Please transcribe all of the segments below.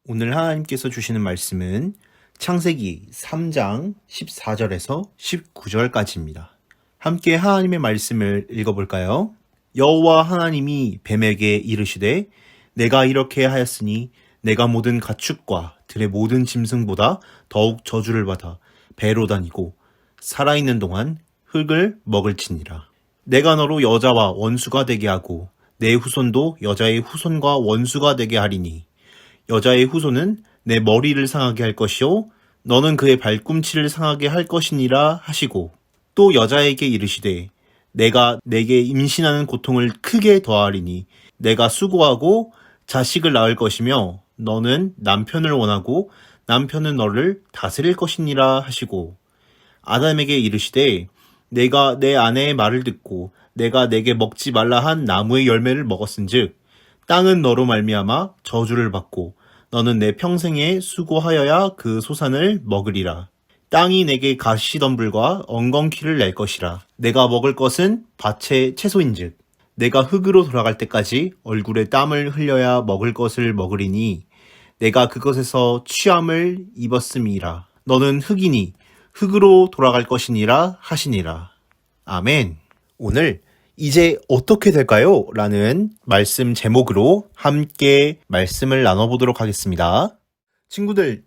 오늘 하나님께서 주시는 말씀은 창세기 3장 14절에서 19절까지입니다. 함께 하나님의 말씀을 읽어볼까요? 여호와 하나님이 뱀에게 이르시되 내가 이렇게 하였으니 내가 모든 가축과 들의 모든 짐승보다 더욱 저주를 받아 배로 다니고 살아있는 동안 흙을 먹을지니라. 내가 너로 여자와 원수가 되게 하고 내 후손도 여자의 후손과 원수가 되게 하리니 여자의 후손은 내 머리를 상하게 할 것이요 너는 그의 발꿈치를 상하게 할 것이니라 하시고 또 여자에게 이르시되 내가 내게 임신하는 고통을 크게 더하리니 내가 수고하고 자식을 낳을 것이며 너는 남편을 원하고 남편은 너를 다스릴 것이니라 하시고 아담에게 이르시되 내가 내 아내의 말을 듣고 내가 내게 먹지 말라 한 나무의 열매를 먹었은즉 땅은 너로 말미암아 저주를 받고 너는 내 평생에 수고하여야 그 소산을 먹으리라. 땅이 내게 가시덤불과 엉겅퀴를 낼 것이라. 내가 먹을 것은 밭의 채소인즉 내가 흙으로 돌아갈 때까지 얼굴에 땀을 흘려야 먹을 것을 먹으리니 내가 그것에서 취함을 입었음이라. 너는 흙이니 흙으로 돌아갈 것이니라 하시니라. 아멘. 오늘 이제 어떻게 될까요? 라는 말씀 제목으로 함께 말씀을 나눠보도록 하겠습니다. 친구들,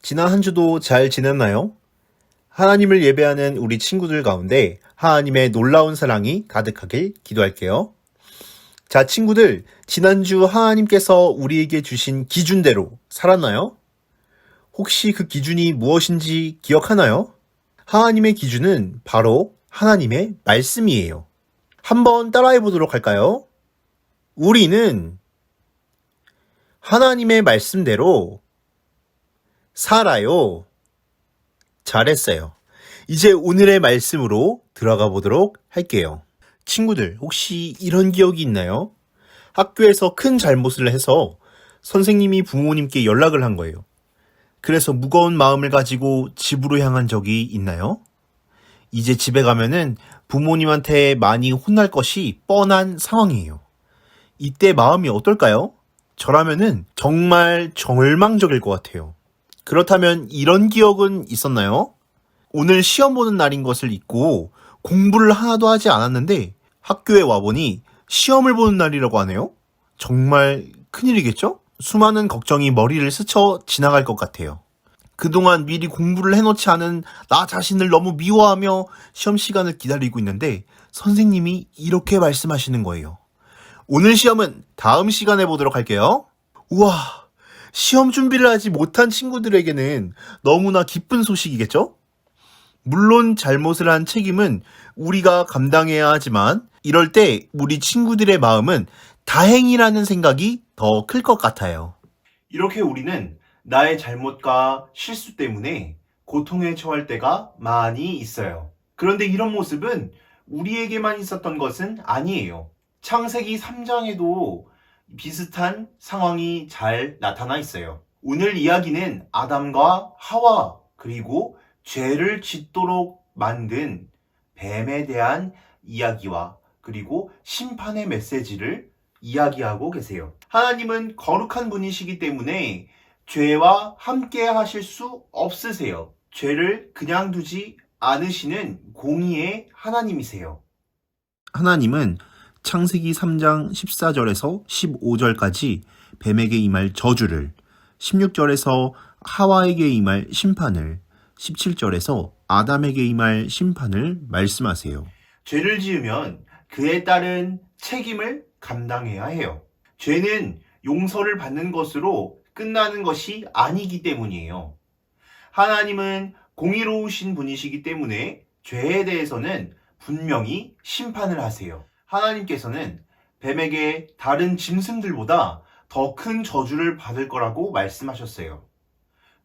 지난 한 주도 잘 지냈나요? 하나님을 예배하는 우리 친구들 가운데 하나님의 놀라운 사랑이 가득하길 기도할게요. 자, 친구들, 지난주 하나님께서 우리에게 주신 기준대로 살았나요? 혹시 그 기준이 무엇인지 기억하나요? 하나님의 기준은 바로 하나님의 말씀이에요. 한번 따라해 보도록 할까요? 우리는 하나님의 말씀대로 살아요. 잘했어요. 이제 오늘의 말씀으로 들어가 보도록 할게요. 친구들, 혹시 이런 기억이 있나요? 학교에서 큰 잘못을 해서 선생님이 부모님께 연락을 한 거예요. 그래서 무거운 마음을 가지고 집으로 향한 적이 있나요? 이제 집에 가면은 부모님한테 많이 혼날 것이 뻔한 상황이에요. 이때 마음이 어떨까요? 저라면은 정말 절망적일 것 같아요. 그렇다면 이런 기억은 있었나요? 오늘 시험 보는 날인 것을 잊고 공부를 하나도 하지 않았는데 학교에 와보니 시험을 보는 날이라고 하네요? 정말 큰일이겠죠? 수많은 걱정이 머리를 스쳐 지나갈 것 같아요. 그동안 미리 공부를 해놓지 않은 나 자신을 너무 미워하며 시험 시간을 기다리고 있는데 선생님이 이렇게 말씀하시는 거예요. 오늘 시험은 다음 시간에 보도록 할게요. 우와, 시험 준비를 하지 못한 친구들에게는 너무나 기쁜 소식이겠죠? 물론 잘못을 한 책임은 우리가 감당해야 하지만 이럴 때 우리 친구들의 마음은 다행이라는 생각이 더 클 것 같아요. 이렇게 우리는 나의 잘못과 실수 때문에 고통에 처할 때가 많이 있어요. 그런데 이런 모습은 우리에게만 있었던 것은 아니에요. 창세기 3장에도 비슷한 상황이 잘 나타나 있어요. 오늘 이야기는 아담과 하와 그리고 죄를 짓도록 만든 뱀에 대한 이야기와 그리고 심판의 메시지를 이야기하고 계세요. 하나님은 거룩한 분이시기 때문에 죄와 함께 하실 수 없으세요. 죄를 그냥 두지 않으시는 공의의 하나님이세요. 하나님은 창세기 3장 14절에서 15절까지 뱀에게 임할 저주를, 16절에서 하와에게 임할 심판을, 17절에서 아담에게 임할 심판을 말씀하세요. 죄를 지으면 그에 따른 책임을 감당해야 해요. 죄는 용서를 받는 것으로 끝나는 것이 아니기 때문이에요. 하나님은 공의로우신 분이시기 때문에 죄에 대해서는 분명히 심판을 하세요. 하나님께서는 뱀에게 다른 짐승들보다 더 큰 저주를 받을 거라고 말씀하셨어요.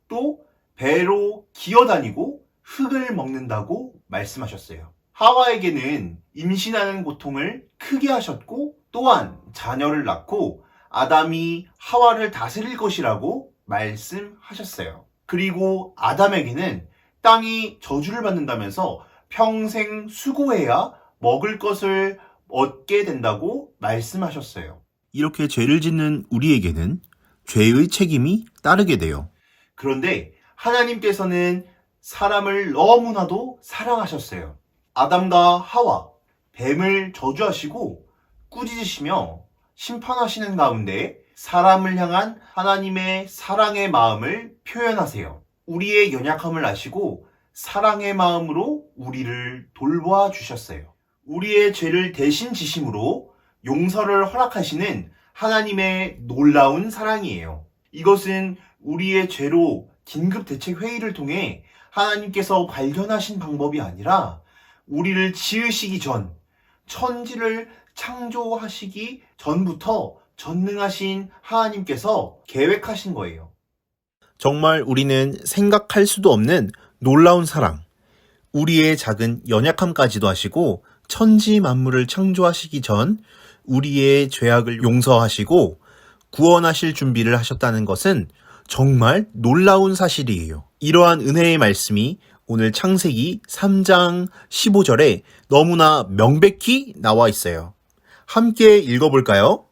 또 배로 기어다니고 흙을 먹는다고 말씀하셨어요. 하와에게는 임신하는 고통을 크게 하셨고 또한 자녀를 낳고 아담이 하와를 다스릴 것이라고 말씀하셨어요. 그리고 아담에게는 땅이 저주를 받는다면서 평생 수고해야 먹을 것을 얻게 된다고 말씀하셨어요. 이렇게 죄를 짓는 우리에게는 죄의 책임이 따르게 돼요. 그런데 하나님께서는 사람을 너무나도 사랑하셨어요. 아담과 하와, 뱀을 저주하시고 꾸짖으시며 심판하시는 가운데 사람을 향한 하나님의 사랑의 마음을 표현하세요. 우리의 연약함을 아시고 사랑의 마음으로 우리를 돌보아 주셨어요. 우리의 죄를 대신 지심으로 용서를 허락하시는 하나님의 놀라운 사랑이에요. 이것은 우리의 죄로 긴급대책회의를 통해 하나님께서 발견하신 방법이 아니라 우리를 지으시기 전, 천지를 창조하시기 전부터 전능하신 하나님께서 계획하신 거예요. 정말 우리는 생각할 수도 없는 놀라운 사랑, 우리의 작은 연약함까지도 하시고 천지 만물을 창조하시기 전 우리의 죄악을 용서하시고 구원하실 준비를 하셨다는 것은 정말 놀라운 사실이에요. 이러한 은혜의 말씀이 오늘 창세기 3장 15절에 너무나 명백히 나와 있어요. 함께 읽어볼까요?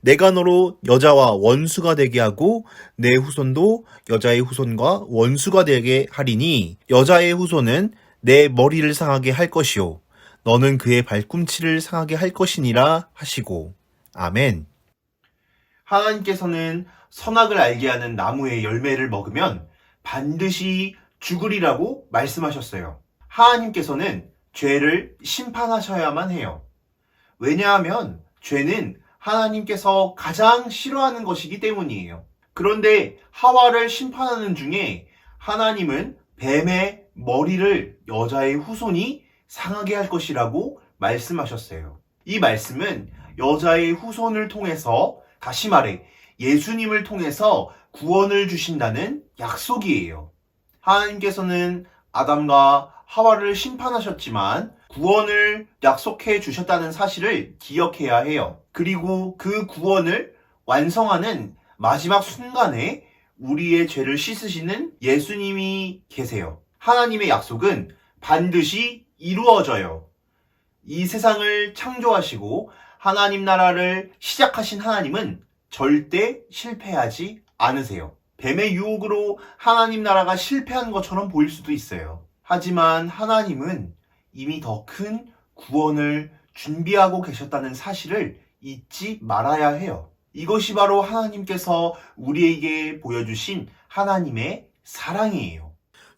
내가 너로 여자와 원수가 되게 하고 내 후손도 여자의 후손과 원수가 되게 하리니 여자의 후손은 내 머리를 상하게 할 것이요 너는 그의 발꿈치를 상하게 할 것이니라 하시고. 아멘. 하나님께서는 선악을 알게 하는 나무의 열매를 먹으면 반드시 죽으리라고 말씀하셨어요. 하나님께서는 죄를 심판하셔야만 해요. 왜냐하면 죄는 하나님께서 가장 싫어하는 것이기 때문이에요. 그런데 하와를 심판하는 중에 하나님은 뱀의 머리를 여자의 후손이 상하게 할 것이라고 말씀하셨어요. 이 말씀은 여자의 후손을 통해서, 다시 말해 예수님을 통해서 구원을 주신다는 약속이에요. 하나님께서는 아담과 하와를 심판하셨지만 구원을 약속해 주셨다는 사실을 기억해야 해요. 그리고 그 구원을 완성하는 마지막 순간에 우리의 죄를 씻으시는 예수님이 계세요. 하나님의 약속은 반드시 이루어져요. 이 세상을 창조하시고 하나님 나라를 시작하신 하나님은 절대 실패하지 않으세요. 뱀의 유혹으로 하나님 나라가 실패한 것처럼 보일 수도 있어요. 하지만 하나님은 이미 더 큰 구원을 준비하고 계셨다는 사실을 잊지 말아야 해요. 이것이 바로 하나님께서 우리에게 보여주신 하나님의 사랑이에요.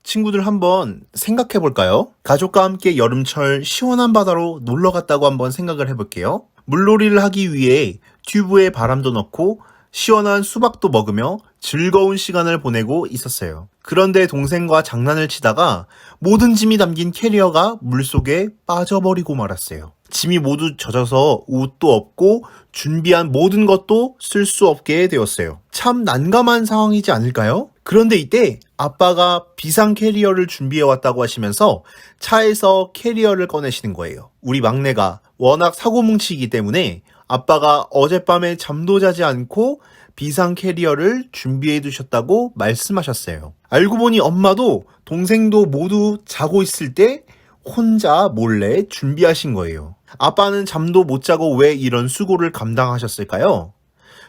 친구들 한번 생각해 볼까요? 가족과 함께 여름철 시원한 바다로 놀러 갔다고 한번 생각을 해볼게요. 물놀이를 하기 위해 튜브에 바람도 넣고 시원한 수박도 먹으며 즐거운 시간을 보내고 있었어요. 그런데 동생과 장난을 치다가 모든 짐이 담긴 캐리어가 물속에 빠져버리고 말았어요. 짐이 모두 젖어서 옷도 없고 준비한 모든 것도 쓸 수 없게 되었어요. 참 난감한 상황이지 않을까요? 그런데 이때 아빠가 비상 캐리어를 준비해 왔다고 하시면서 차에서 캐리어를 꺼내시는 거예요. 우리 막내가 워낙 사고뭉치이기 때문에 아빠가 어젯밤에 잠도 자지 않고 비상 캐리어를 준비해 두셨다고 말씀하셨어요. 알고 보니 엄마도 동생도 모두 자고 있을 때 혼자 몰래 준비하신 거예요. 아빠는 잠도 못 자고 왜 이런 수고를 감당하셨을까요?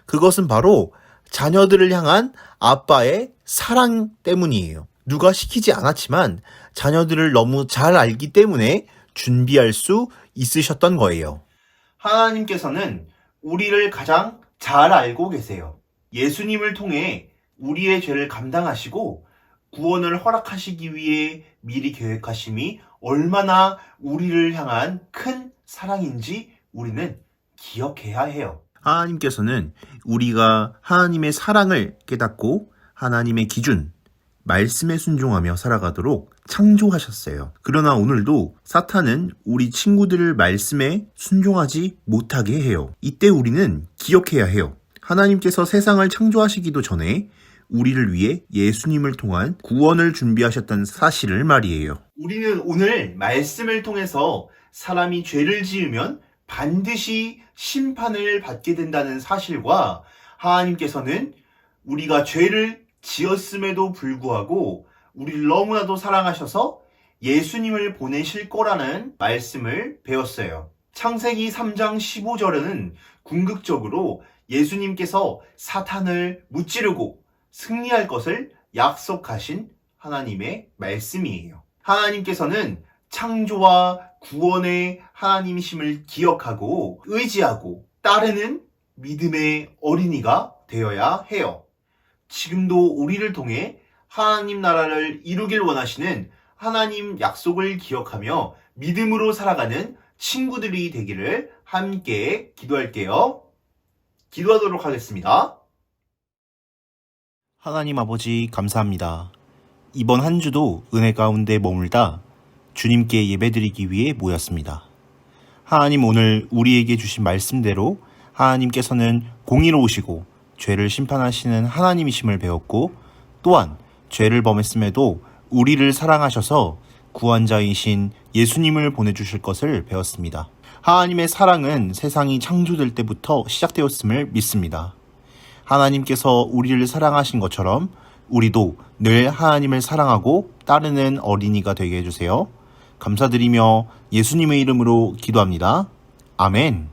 그것은 바로 자녀들을 향한 아빠의 사랑 때문이에요. 누가 시키지 않았지만 자녀들을 너무 잘 알기 때문에 준비할 수 있으셨던 거예요. 하나님께서는 우리를 가장 잘 알고 계세요. 예수님을 통해 우리의 죄를 감당하시고 구원을 허락하시기 위해 미리 계획하심이 얼마나 우리를 향한 큰 사랑인지 우리는 기억해야 해요. 하나님께서는 우리가 하나님의 사랑을 깨닫고 하나님의 기준, 말씀에 순종하며 살아가도록 창조하셨어요. 그러나 오늘도 사탄은 우리 친구들을 말씀에 순종하지 못하게 해요. 이때 우리는 기억해야 해요. 하나님께서 세상을 창조하시기도 전에 우리를 위해 예수님을 통한 구원을 준비하셨다는 사실을 말이에요. 우리는 오늘 말씀을 통해서 사람이 죄를 지으면 반드시 심판을 받게 된다는 사실과 하나님께서는 우리가 죄를 지었음에도 불구하고 우리를 너무나도 사랑하셔서 예수님을 보내실 거라는 말씀을 배웠어요. 창세기 3장 15절에는 궁극적으로 예수님께서 사탄을 무찌르고 승리할 것을 약속하신 하나님의 말씀이에요. 하나님께서는 창조와 구원의 하나님이심을 기억하고 의지하고 따르는 믿음의 어린이가 되어야 해요. 지금도 우리를 통해 하나님 나라를 이루길 원하시는 하나님 약속을 기억하며 믿음으로 살아가는 친구들이 되기를 함께 기도할게요. 기도하도록 하겠습니다. 하나님 아버지 감사합니다. 이번 한 주도 은혜 가운데 머물다 주님께 예배드리기 위해 모였습니다. 하나님 오늘 우리에게 주신 말씀대로 하나님께서는 공의로우시고 죄를 심판하시는 하나님이심을 배웠고 또한 죄를 범했음에도 우리를 사랑하셔서 구원자이신 예수님을 보내주실 것을 배웠습니다. 하나님의 사랑은 세상이 창조될 때부터 시작되었음을 믿습니다. 하나님께서 우리를 사랑하신 것처럼 우리도 늘 하나님을 사랑하고 따르는 어린이가 되게 해주세요. 감사드리며 예수님의 이름으로 기도합니다. 아멘.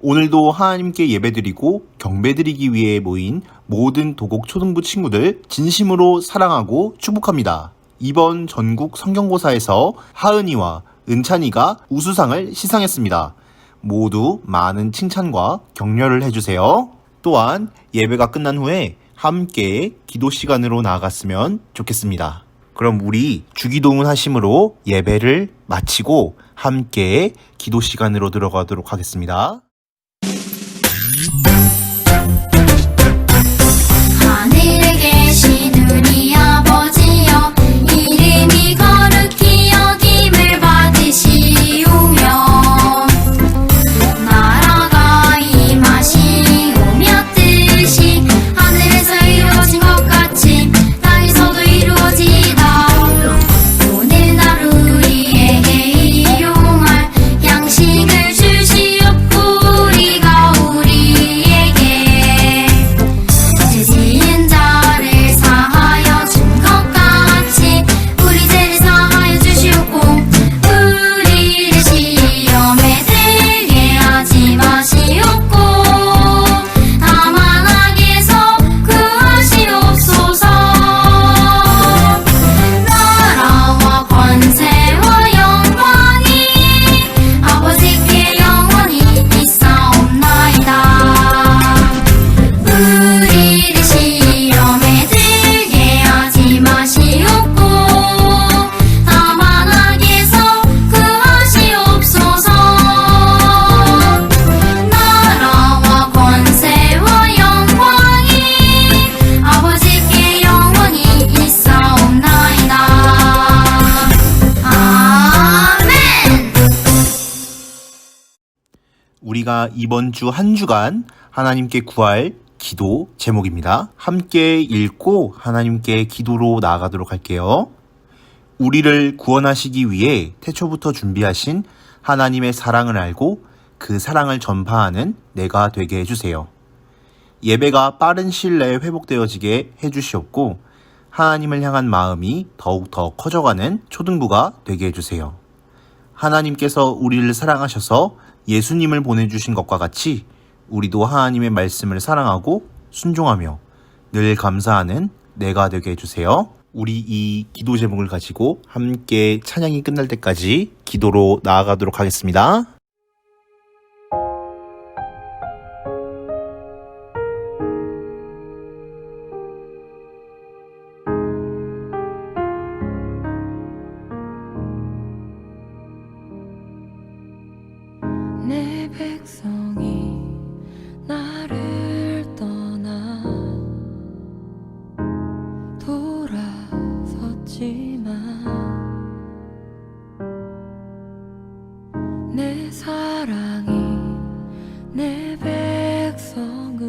오늘도 하나님께 예배드리고 경배드리기 위해 모인 모든 도곡 초등부 친구들 진심으로 사랑하고 축복합니다. 이번 전국 성경고사에서 하은이와 은찬이가 우수상을 시상했습니다. 모두 많은 칭찬과 격려를 해주세요. 또한 예배가 끝난 후에 함께 기도 시간으로 나아갔으면 좋겠습니다. 그럼 우리 주기도문 하심으로 예배를 마치고 함께 기도 시간으로 들어가도록 하겠습니다. 하늘에 계신 우리 아버지여 이름이 거룩히 여김을 받으시오며 나라가 임하시오며 뜻이 하늘에서 이루어진 것 같이 땅에서도 이루어지이다. 오늘 하루 우리에게 일용할 양식을 주시옵고 우리가 우리에게 죄 지은 자를 사하여 준 것 같이 우리 죄를 사하여 주시옵고 우리를 시험에 들게 하지 마시옵고 다만 악에서 구하시옵소서. 나라와 권세와 영광이 아버지께 영원히 있사옵나이다. 우리를 시험에 들게 하지 마시옵고 다만 악에서 구하시옵소서. 나라와 권세와 영광이 아버지께 영원히 있사옵나이다. 아멘. 우리가 이번 주 한 주간 하나님께 구할 기도 제목입니다. 함께 읽고 하나님께 기도로 나아가도록 할게요. 우리를 구원하시기 위해 태초부터 준비하신 하나님의 사랑을 알고 그 사랑을 전파하는 내가 되게 해주세요. 예배가 빠른 시일 내에 회복되어지게 해주시옵고 하나님을 향한 마음이 더욱 더 커져가는 초등부가 되게 해주세요. 하나님께서 우리를 사랑하셔서 예수님을 보내주신 것과 같이 우리도 하나님의 말씀을 사랑하고 순종하며 늘 감사하는 내가 되게 해주세요. 우리 이 기도 제목을 가지고 함께 찬양이 끝날 때까지 기도로 나아가도록 하겠습니다. 내 백성이 나를 떠나 돌아섰지만 내 사랑이 내 백성을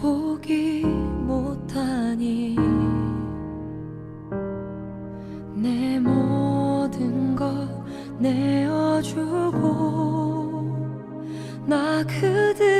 포기 못하니 내 모든 것 내어주고 나 그들